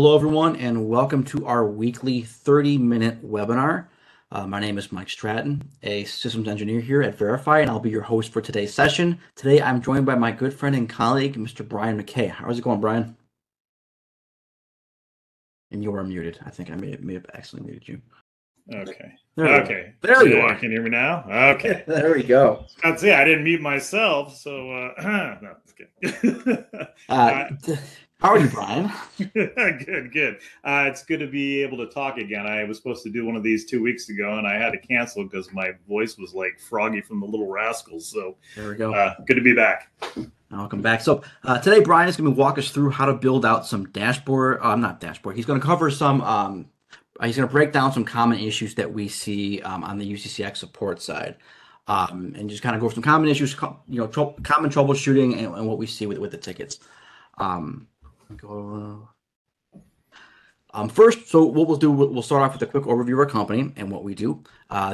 Hello, everyone, and welcome to our weekly 30-minute webinar. My name is Mike Stratton, a systems engineer here at Variphy, and I'll be your host for today's session. Today, I'm joined by my good friend and colleague, Mr. Brian McKay. How's it going, Brian? And you are muted. I think I may have accidentally muted you. Okay. There you are. Can you hear me now? Okay. There we go. I didn't mute myself, so no, okay. How are you, Brian? Good. It's good to be able to talk again. I was supposed to do one of these 2 weeks ago, and I had to cancel because my voice was like Froggy from the Little Rascals. So there we go. Good to be back. Welcome back. So today, Brian is going to walk us through how to build out some dashboard. Not dashboard. He's going to cover some. He's going to break down some common issues that we see on the UCCX support side, and just kind of go over some common issues, common troubleshooting, and what we see with the tickets. First, so what we'll do, we'll start off with a quick overview of our company and what we do.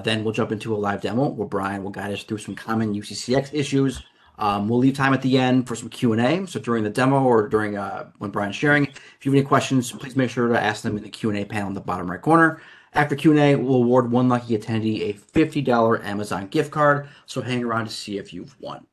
Then we'll jump into a live demo where Brian will guide us through some common UCCX issues. We'll leave time at the end for some Q&A. So during the demo or during when Brian's sharing, if you have any questions, please make sure to ask them in the Q&A panel in the bottom right corner. After Q&A, we'll award one lucky attendee a $50 Amazon gift card. So hang around to see if you've won.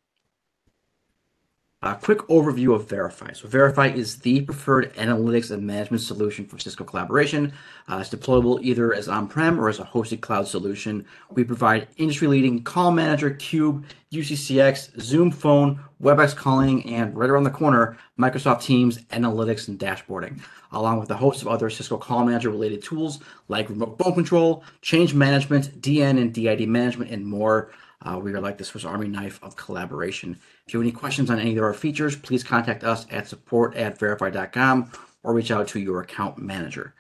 A quick overview of Variphy. So Variphy is the preferred analytics and management solution for Cisco collaboration. It's deployable either as on-prem or as a hosted cloud solution. We provide industry-leading Call Manager, Cube, UCCX, Zoom Phone, WebEx calling, and right around the corner, Microsoft Teams, analytics, and dashboarding, along with a host of other Cisco Call Manager-related tools like remote phone control, change management, DN and DID management, and more. We are like the Swiss Army knife of collaboration. If you have any questions on any of our features, please contact us at support@variphy.com or reach out to your account manager.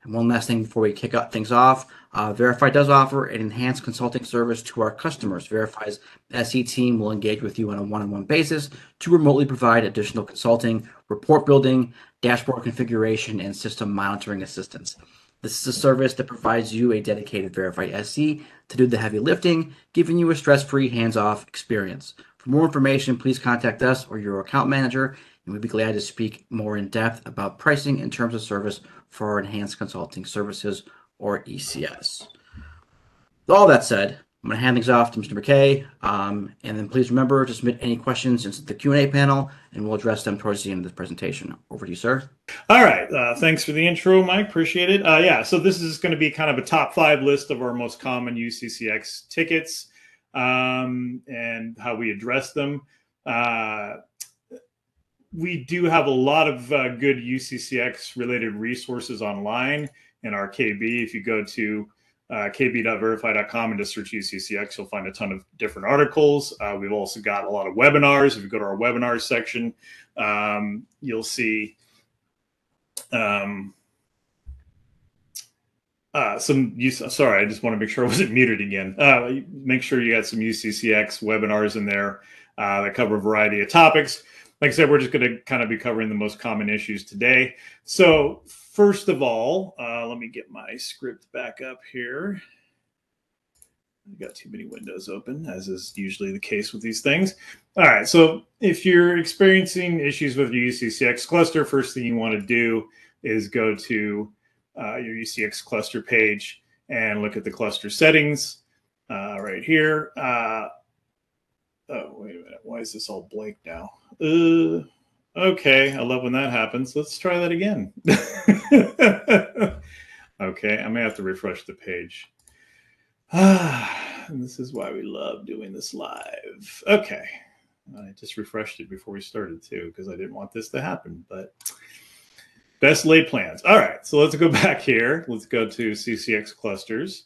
And one last thing before we kick things off, Variphy does offer an enhanced consulting service to our customers. Variphy's SE team will engage with you on a one-on-one basis to remotely provide additional consulting, report building, dashboard configuration, and system monitoring assistance. This is a service that provides you a dedicated Variphy SE to do the heavy lifting, giving you a stress-free, hands-off experience. For more information, please contact us or your account manager, and we'd be glad to speak more in depth about pricing and terms of service for our enhanced consulting services, or ECS. With all that said, I'm going to hand things off to Mr. McKay, and then please remember to submit any questions into the Q&A panel, and we'll address them towards the end of this presentation. Over to you, sir. All right. Thanks for the intro, Mike. Appreciate it. So this is going to be kind of a top 5 list of our most common UCCX tickets and how we address them. We do have a lot of good UCCX related resources online in our KB. If you go to kb.variphy.com and just search UCCX, you'll find a ton of different articles. We've also got a lot of webinars. If you go to our webinars section, you'll see sorry, I just want to make sure I wasn't muted again. Make sure you got some UCCX webinars in there that cover a variety of topics. Like I said, we're just going to kind of be covering the most common issues today. So first of all, let me get my script back up here. I've got too many windows open, as is usually the case with these things. All right, so if you're experiencing issues with your UCCX cluster, first thing you want to do is go to your UCCX cluster page and look at the cluster settings right here. Oh, wait a minute. Why is this all blank now? Okay, I love when that happens. Let's try that again. Okay, I may have to refresh the page. And this is why we love doing this live. Okay, I just refreshed it before we started too, because I didn't want this to happen, but best laid plans. All right, so let's go back here. Let's go to CCX clusters.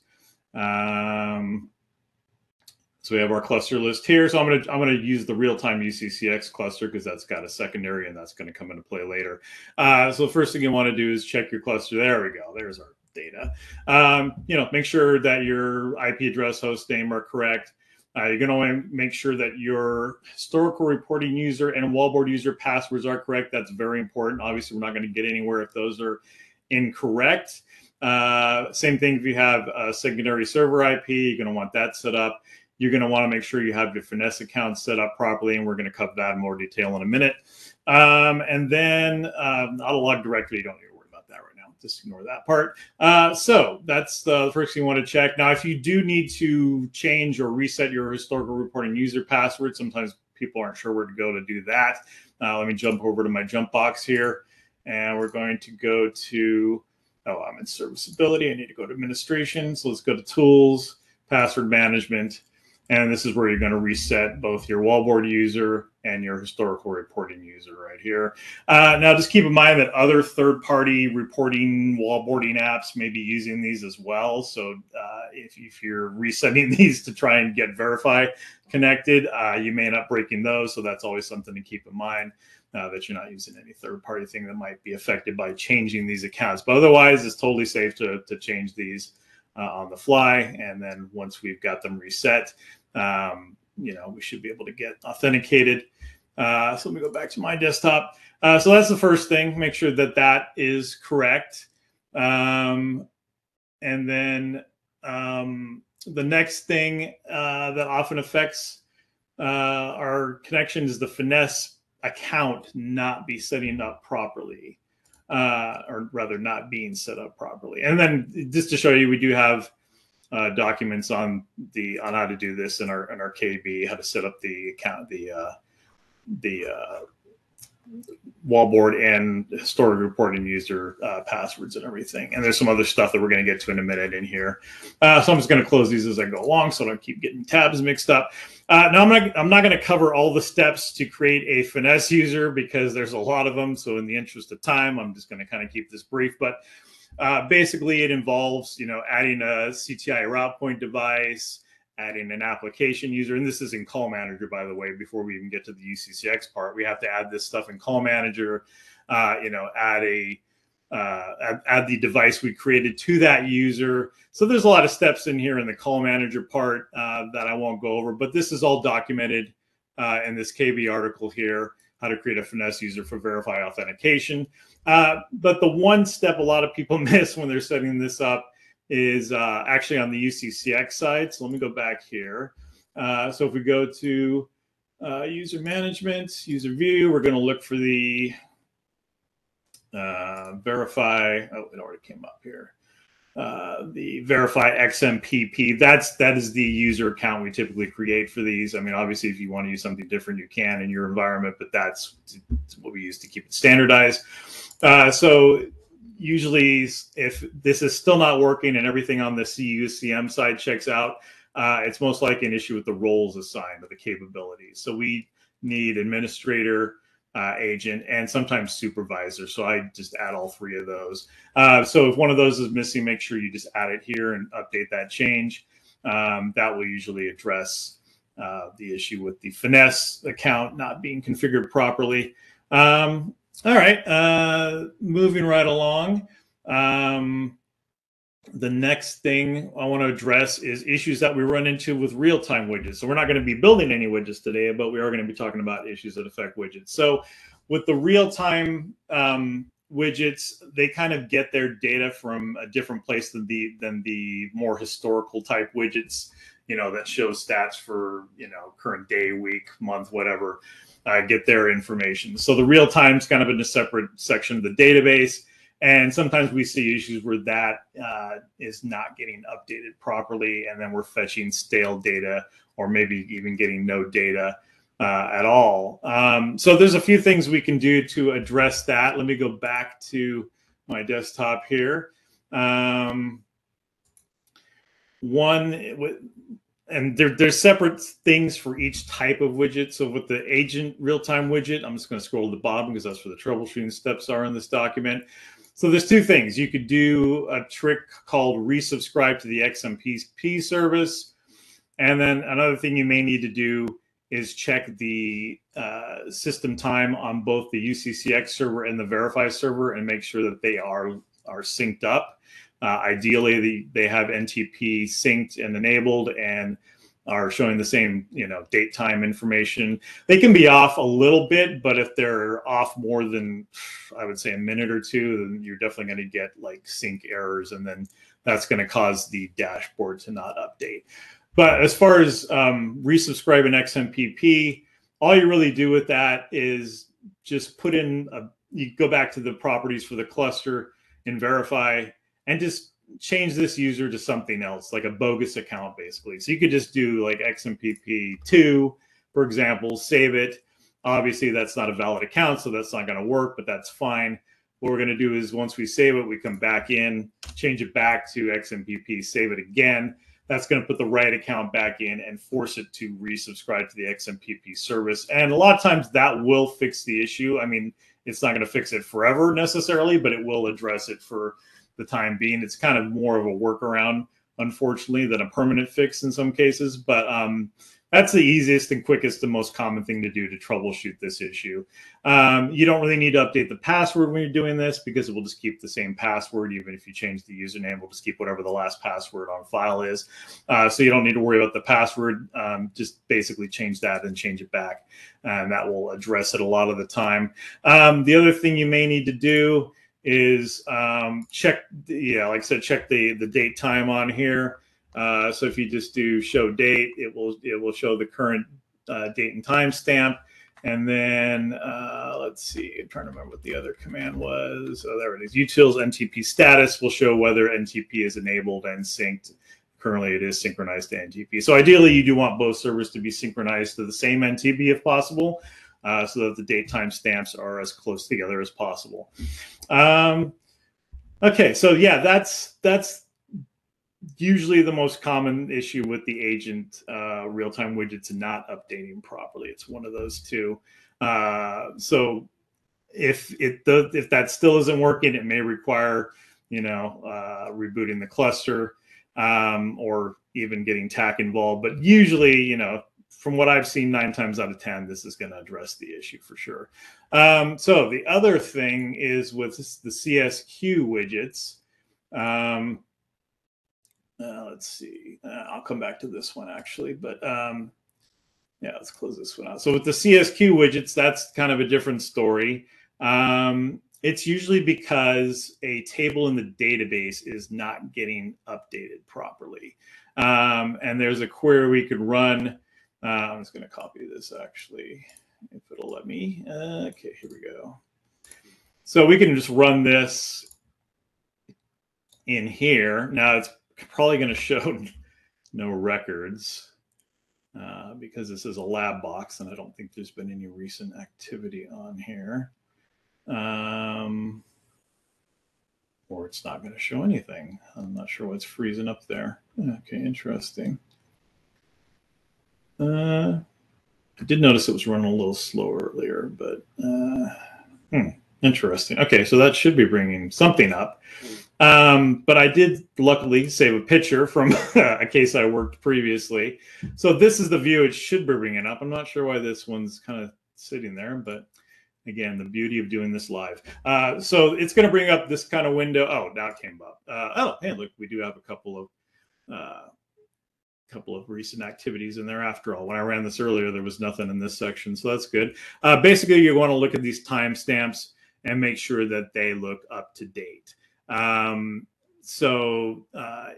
So we have our cluster list here. So I'm gonna use the real-time UCCX cluster because that's got a secondary and that's going to come into play later. So the first thing you want to do is check your cluster. There we go. There's our data. Make sure that your IP address, host name are correct. You're going to want to make sure that your historical reporting user and wallboard user passwords are correct. That's very important. Obviously, we're not going to get anywhere if those are incorrect. Same thing if you have a secondary server IP, you're going to want that set up. You're going to want to make sure you have your finesse account set up properly, and we're going to cover that in more detail in a minute. And then auto log directory, you don't need to worry about just ignore that part. So that's the first thing you want to check. Now, if you do need to change or reset your historical reporting user password, sometimes people aren't sure where to go to do that. Let me jump over to my jump box here, and we're going to go to, oh, I'm in serviceability. I need to go to administration. So let's go to tools, password management. And this is where you're going to reset both your wallboard user and your historical reporting user right here. Now, just keep in mind that other third-party reporting wallboarding apps may be using these as well. So if you're resetting these to try and get Variphy connected, you may end up breaking those. So that's always something to keep in mind, that you're not using any third-party thing that might be affected by changing these accounts. But otherwise, it's totally safe to change these on the fly. And then once we've got them reset, we should be able to get authenticated. So let me go back to my desktop. So that's the first thing. Make sure that that is correct. And then the next thing that often affects our connection is the finesse account not be setting up properly, or rather not being set up properly. And then just to show you, we do have documents on how to do this in our KB, how to set up the account, the wallboard and historic reporting user passwords and everything. And there's some other stuff that we're going to get to in a minute in here. So I'm just going to close these as I go along so I don't keep getting tabs mixed up. Now I'm not going to cover all the steps to create a finesse user because there's a lot of them. So in the interest of time, I'm just going to kind of keep this brief. But basically, it involves, adding a CTI route point device, adding an application user, and this is in Call Manager, by the way. Before we even get to the UCCX part, we have to add this stuff in Call Manager. Add the device we created to that user. So there's a lot of steps in here in the Call Manager part that I won't go over, but this is all documented in this KB article here, how to create a finesse user for Variphy authentication. But the one step a lot of people miss when they're setting this up is actually on the UCCX side. So let me go back here. So if we go to user management, user view, we're going to look for the Variphy. Oh, it already came up here. The Variphy XMPP. That is the user account we typically create for these. I mean, obviously, if you want to use something different, you can in your environment, but that's what we use to keep it standardized. So usually, if this is still not working and everything on the CUCM side checks out, it's most likely an issue with the roles assigned or the capabilities. So we need administrator, agent, and sometimes supervisor. So I just add all three of those. So if one of those is missing, make sure you just add it here and update that change. That will usually address the issue with the finesse account not being configured properly. All right, moving right along. The next thing I want to address is issues that we run into with real-time widgets. So we're not going to be building any widgets today, but we are going to be talking about issues that affect widgets. So with the real-time widgets, they kind of get their data from a different place than the more historical type widgets, that show stats for, current day, week, month, whatever, get their information. So the real-time is kind of in a separate section of the database. And sometimes we see issues where that is not getting updated properly, and then we're fetching stale data or maybe even getting no data at all. So there's a few things we can do to address that. Let me go back to my desktop here. There's separate things for each type of widget. So with the agent real-time widget, I'm just going to scroll to the bottom because that's where the troubleshooting steps are in this document. So there's two things. You could do a trick called resubscribe to the XMPP service. And then another thing you may need to do is check the system time on both the UCCX server and the Variphy server and make sure that they are synced up. Ideally, they have NTP synced and enabled and are showing the same, date time information. They can be off a little bit, but if they're off more than, I would say, a minute or two, then you're definitely going to get like sync errors, and then that's going to cause the dashboard to not update. But as far as resubscribing XMPP, all you really do with that is just put in you go back to the properties for the cluster, in Variphy and just change this user to something else, like a bogus account, basically. So you could just do like XMPP2, for example, save it. Obviously, that's not a valid account, so that's not going to work, but that's fine. What we're going to do is once we save it, we come back in, change it back to XMPP, save it again. That's going to put the right account back in and force it to resubscribe to the XMPP service. And a lot of times that will fix the issue. I mean, it's not going to fix it forever necessarily, but it will address it for the time being. It's kind of more of a workaround, unfortunately, than a permanent fix in some cases. But that's the easiest and quickest and most common thing to do to troubleshoot this issue. You don't really need to update the password when you're doing this because it will just keep the same password. Even if you change the username, we'll just keep whatever the last password on file is. So you don't need to worry about the password. Just basically change that and change it back. And that will address it a lot of the time. The other thing you may need to do is check, like I said, check the date time on here. So if you just do show date, it will show the current date and time stamp. And then let's see, I'm trying to remember what the other command was. Oh, there it is. Utils NTP status will show whether NTP is enabled and synced. Currently, it is synchronized to NTP. So ideally, you do want both servers to be synchronized to the same NTP if possible, so that the date time stamps are as close together as possible. Okay, so yeah, that's usually the most common issue with the agent real-time widgets and not updating properly. It's one of those two. So if that still isn't working, it may require rebooting the cluster or even getting TAC involved. But usually, from what I've seen, 9 times out of 10, this is going to address the issue for sure. So the other thing is with the CSQ widgets. Let's see. I'll come back to this one actually, but yeah, let's close this one out. So with the CSQ widgets, that's kind of a different story. It's usually because a table in the database is not getting updated properly. And there's a query we could run. I'm just going to copy this actually, if it'll let me. Okay, here we go. So we can just run this in here. Now it's probably going to show no records because this is a lab box and I don't think there's been any recent activity on here. Or it's not going to show anything. I'm not sure what's freezing up there. Okay, interesting. I did notice it was running a little slow earlier, but interesting. Okay, so that should be bringing something up. But I did luckily save a picture from a case I worked previously. So this is the view it should be bringing up. I'm not sure why this one's kind of sitting there, but again, the beauty of doing this live. So it's going to bring up this kind of window. Oh, now it came up. Oh, hey, look, we do have a couple of recent activities in there after all. When I ran this earlier, there was nothing in this section, so that's good. Basically, you want to look at these timestamps and make sure that they look up to date. So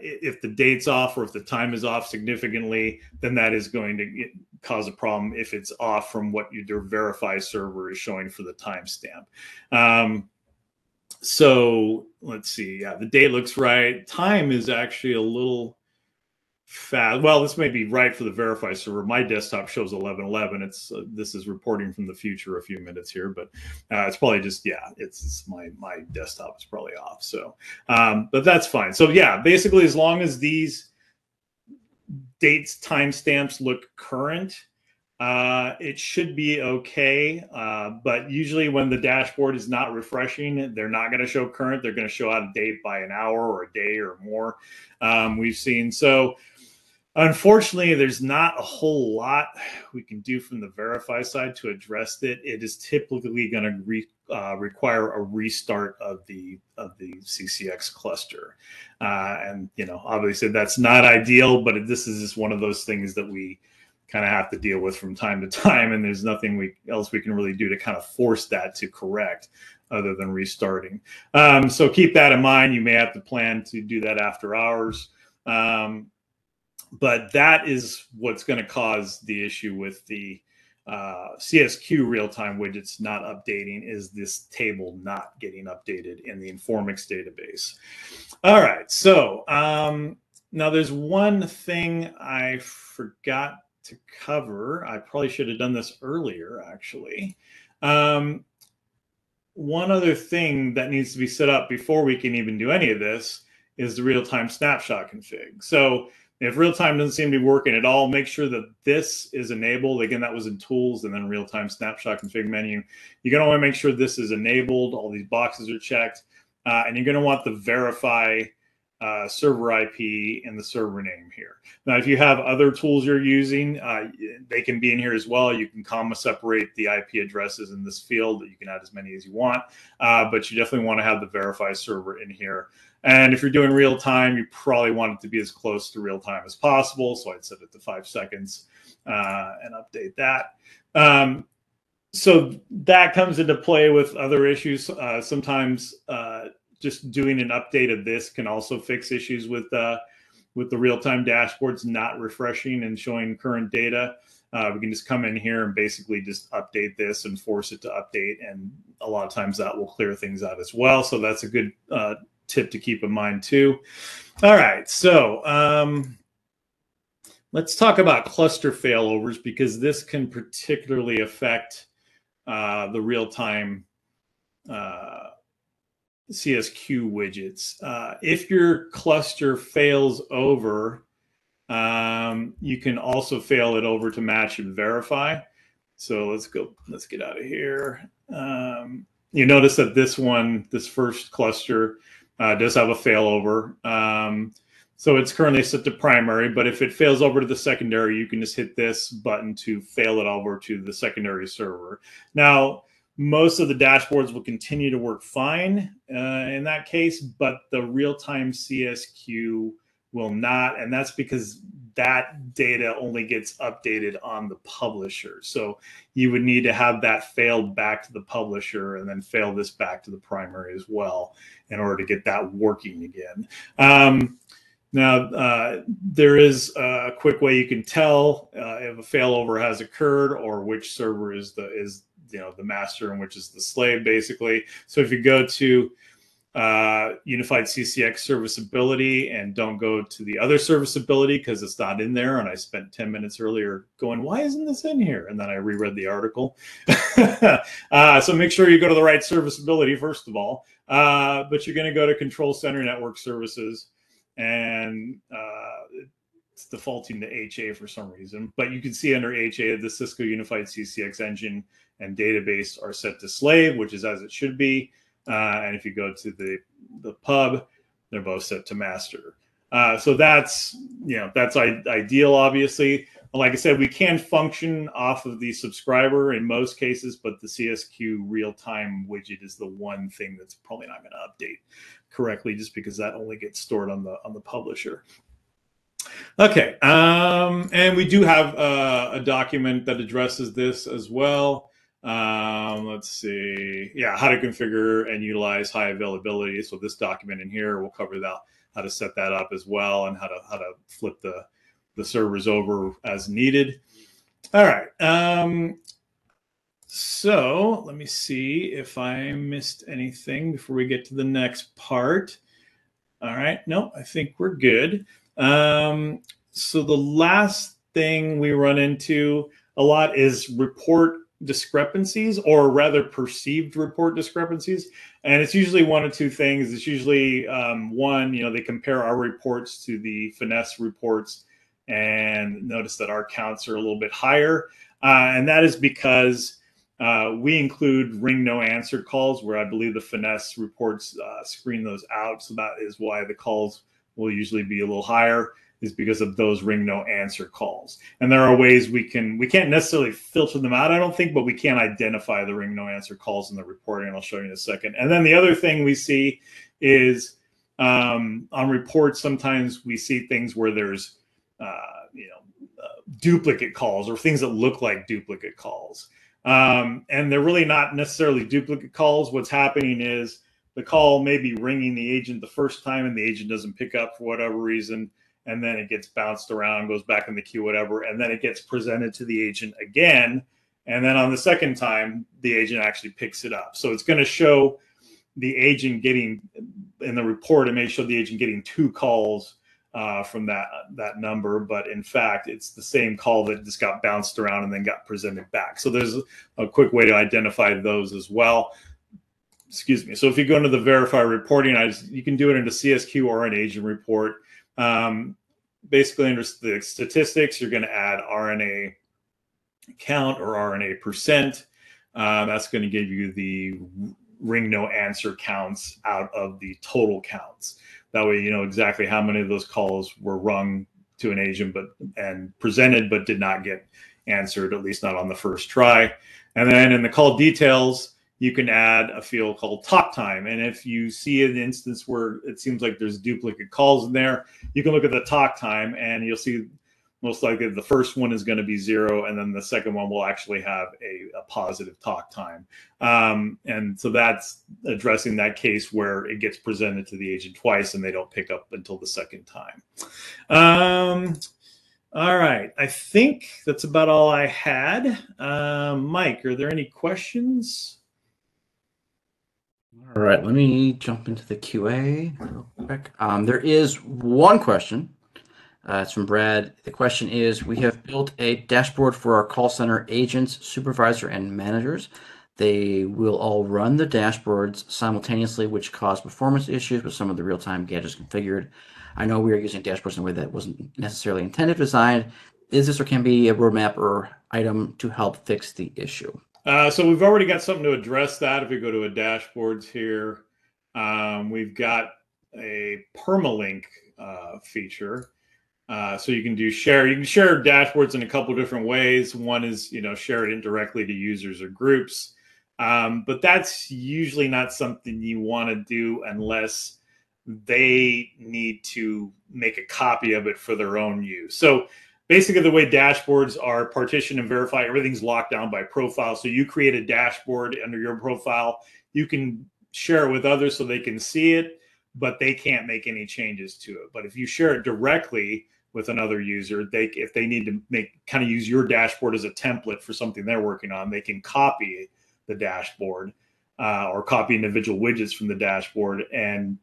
if the date's off or if the time is off significantly, then that is going to cause a problem if it's off from what your Variphy server is showing for the timestamp. So let's see. Yeah, the date looks right. Time is actually a little fast. Well, this may be right for the Variphy server. My desktop shows 11:11. It's this is reporting from the future a few minutes here, but it's probably just, yeah, it's my desktop is probably off. So, but that's fine. So yeah, basically, as long as these dates timestamps look current, it should be okay. But usually when the dashboard is not refreshing, they're not going to show current. They're going to show out of date by an hour or a day or more. We've seen. So unfortunately, there's not a whole lot we can do from the Variphy side to address it. It is typically going to require a restart of the UCCX cluster. And, obviously that's not ideal, but this is just one of those things that we kind of have to deal with from time to time, and there's nothing else we can really do to kind of force that to correct other than restarting. So keep that in mind. You may have to plan to do that after hours, but that is what's going to cause the issue with the CSQ real-time widgets not updating is this table not getting updated in the Informix database. All right, so now there's one thing I forgot to cover. I probably should have done this earlier, actually. One other thing that needs to be set up before we can even do any of this is the real-time snapshot config. So if real-time doesn't seem to be working at all, make sure that this is enabled. Again, that was in tools and then real-time snapshot config menu. You're going to want to make sure this is enabled. All these boxes are checked. And you're going to want the verify server IP and the server name here. Now, if you have other tools you're using, they can be in here as well. You can comma separate the IP addresses in this field. You can add as many as you want, but you definitely want to have the verify server in here. And if you're doing real time, you probably want it to be as close to real time as possible. So I'd set it to 5 seconds and update that. So that comes into play with other issues. Sometimes just doing an update of this can also fix issues with the real-time dashboards not refreshing and showing current data. We can just come in here and basically just update this and force it to update. And a lot of times that will clear things out as well. So that's a good tip to keep in mind too. All right, so let's talk about cluster failovers, because this can particularly affect the real-time CSQ widgets. If your cluster fails over, you can also fail it over to match and verify. So let's get out of here. You notice that this first cluster does have a failover. So it's currently set to primary, but if it fails over to the secondary, you can just hit this button to fail it over to the secondary server. Now, most of the dashboards will continue to work fine in that case, but the real-time CSQ will not, and that's because that data only gets updated on the publisher. So you would need to have that failed back to the publisher and then fail this back to the primary as well in order to get that working again. Now, there is a quick way you can tell if a failover has occurred or which server is the master and which is the slave, basically. So if you go to Unified CCX serviceability and don't go to the other serviceability because it's not in there, and I spent 10 minutes earlier going, why isn't this in here? And then I reread the article. So make sure you go to the right serviceability first of all, but you're going to go to Control Center Network Services, and it's defaulting to HA for some reason, but you can see under HA the Cisco Unified CCX engine and database are set to slave, which is as it should be. And if you go to the pub, they're both set to master. So that's ideal, obviously. Like I said, we can function off of the subscriber in most cases, but the CSQ real-time widget is the one thing that's probably not going to update correctly, just because that only gets stored on the publisher. Okay, and we do have a document that addresses this as well. Let's see. Yeah, how to configure and utilize high availability. So this document in here will cover that, how to set that up as well, and how to flip the servers over as needed. All right. So let me see if I missed anything before we get to the next part. All right. No, I think we're good. So the last thing we run into a lot is report discrepancies, or rather perceived report discrepancies. And it's usually one of two things. It's usually one, they compare our reports to the finesse reports and notice that our counts are a little bit higher. And that is because we include ring no answer calls, where I believe the finesse reports screen those out. So that is why the calls will usually be a little higher, is because of those ring no answer calls. And there are ways we can't necessarily filter them out, I don't think, but we can identify the ring no answer calls in the reporting, and I'll show you in a second. And then the other thing we see is on reports, sometimes we see things where there's duplicate calls, or things that look like duplicate calls. And they're really not necessarily duplicate calls. What's happening is the call may be ringing the agent the first time and the agent doesn't pick up for whatever reason, and then it gets bounced around, goes back in the queue, whatever, and then it gets presented to the agent again, And then on the second time, the agent actually picks it up. So it's going to show the agent getting, in the report, it may show the agent getting 2 calls from that number, but in fact, it's the same call that just got bounced around and then got presented back. So there's a quick way to identify those as well. Excuse me. So if you go into the verify reporting, you can do it into CSQ or an agent report. Basically, under the statistics, you're going to add RNA count or RNA percent. That's going to give you the ring no answer counts out of the total counts. That way, you know exactly how many of those calls were rung to an agent and presented but did not get answered, at least not on the first try. And then in the call details, you can add a field called talk time. And if you see an instance where it seems like there's duplicate calls in there, you can look at the talk time and you'll see most likely the first one is going to be 0, and then the second one will actually have a positive talk time. And so that's addressing that case where it gets presented to the agent twice and they don't pick up until the second time. All right. I think that's about all I had. Mike, are there any questions? All right, let me jump into the QA real quick. There is one question. It's from Brad. The question is, we have built a dashboard for our call center agents, supervisor, and managers. They will all run the dashboards simultaneously, which cause performance issues with some of the real-time gadgets configured. I know we are using dashboards in a way that wasn't necessarily intended to design. Is this or can be a roadmap or item to help fix the issue? So we've already got something to address that. If we go to a dashboards here, we've got a permalink feature. So you can do share. You can share dashboards in a couple different ways. One is, share it indirectly to users or groups. But that's usually not something you want to do unless they need to make a copy of it for their own use. So basically the way dashboards are partitioned and verified, everything's locked down by profile. So you create a dashboard under your profile. You can share it with others so they can see it, but they can't make any changes to it. But if you share it directly with another user, if they need to use your dashboard as a template for something they're working on, they can copy the dashboard or copy individual widgets from the dashboard and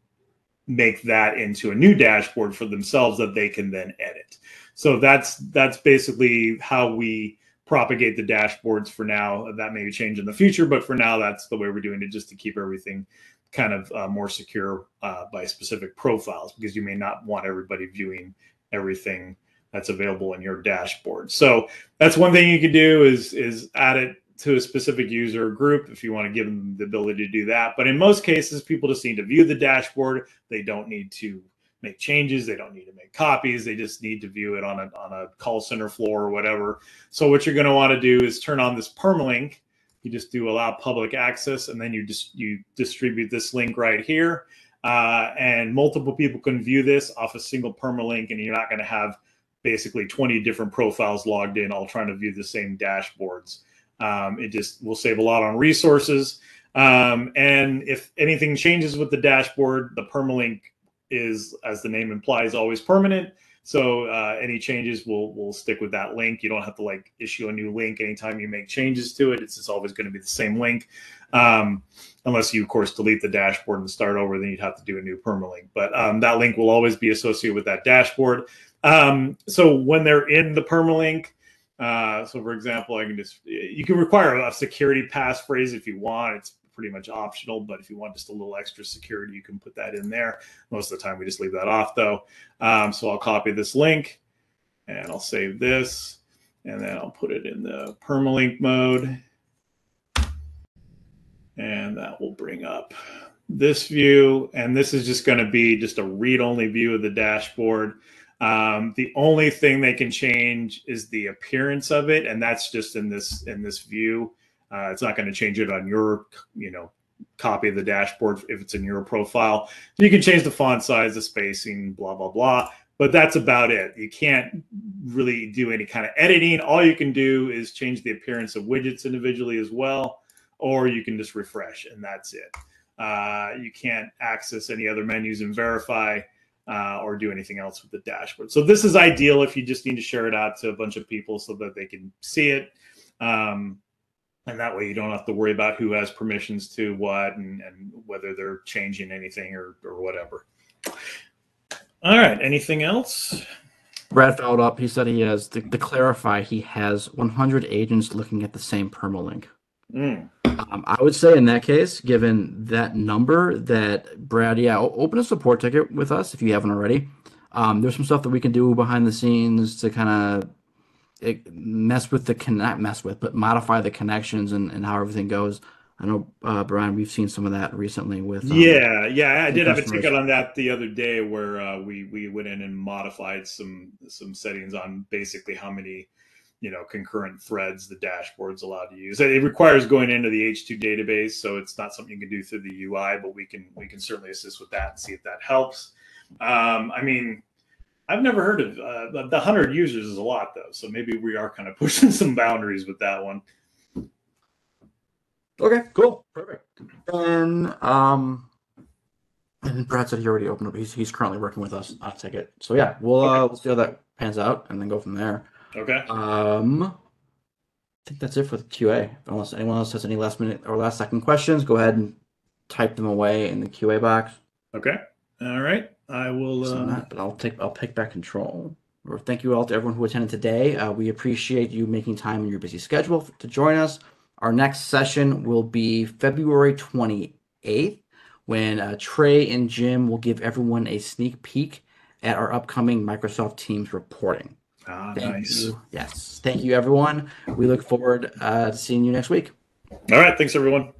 make that into a new dashboard for themselves that they can then edit. So that's basically how we propagate the dashboards for now. That may change in the future, but for now, that's the way we're doing it, just to keep everything kind of more secure by specific profiles, because you may not want everybody viewing everything that's available in your dashboard. So that's one thing you can do is add it to a specific user or group if you want to give them the ability to do that. But in most cases, people just need to view the dashboard. They don't need to make changes. They don't need to make copies. They just need to view it on a call center floor or whatever. So what you're going to want to do is turn on this permalink. You just do allow public access, and then you distribute this link right here. And multiple people can view this off a single permalink, and you're not going to have basically 20 different profiles logged in all trying to view the same dashboards. It just will save a lot on resources. And if anything changes with the dashboard, the permalink is, as the name implies, always permanent. So any changes will stick with that link. You don't have to issue a new link anytime you make changes to it. It's just always going to be the same link. Unless you, of course, delete the dashboard and start over, then you'd have to do a new permalink. But that link will always be associated with that dashboard. So when they're in the permalink, so for example, you can require a security passphrase if you want. It's pretty much optional, but if you want just a little extra security, you can put that in there. Most of the time we just leave that off though. So I'll copy this link and I'll save this, and then I'll put it in the permalink mode. And that will bring up this view. And this is just going to be just a read-only view of the dashboard. The only thing they can change is the appearance of it, and that's just in this view. It's not going to change it on your copy of the dashboard if it's in your profile. You can change the font size, the spacing, blah blah blah, but that's about it. You can't really do any kind of editing. All you can do is change the appearance of widgets individually as well, or you can just refresh, and that's it. You can't access any other menus in Variphy or do anything else with the dashboard. So this is ideal if you just need to share it out to a bunch of people so that they can see it. And that way you don't have to worry about who has permissions to what and whether they're changing anything or whatever. All right. Anything else? Brad followed up. He said he has, to clarify, he has 100 agents looking at the same permalink. Mm. I would say in that case, given that number, that Brad, yeah, open a support ticket with us if you haven't already. There's some stuff that we can do behind the scenes to kind of mess with the connect, mess with, but modify the connections and how everything goes. I know, Brian, we've seen some of that recently with Yeah. I some did have a customers. ticket on that the other day where we went in and modified some settings on basically how many concurrent threads the dashboard's allowed to use. It requires going into the H2 database, so it's not something you can do through the UI, but we can certainly assist with that and see if that helps. I mean, I've never heard of the 100 users is a lot though, so maybe we are kind of pushing some boundaries with that one. Okay, cool, perfect. And Brad said he already opened up. He's currently working with us on a ticket. So yeah, Okay. we'll see how that pans out and then go from there. Okay. I think that's it for the QA. Unless anyone else has any last minute or last second questions, go ahead and type them away in the QA box. Okay. All right. I will. But I'll take back control. Or thank you all to everyone who attended today. We appreciate you making time in your busy schedule to join us. Our next session will be February 28th, when Trey and Jim will give everyone a sneak peek at our upcoming Microsoft Teams reporting. Thank Nice. you. Yes. Thank you, everyone. We look forward to seeing you next week. All right. Thanks, everyone.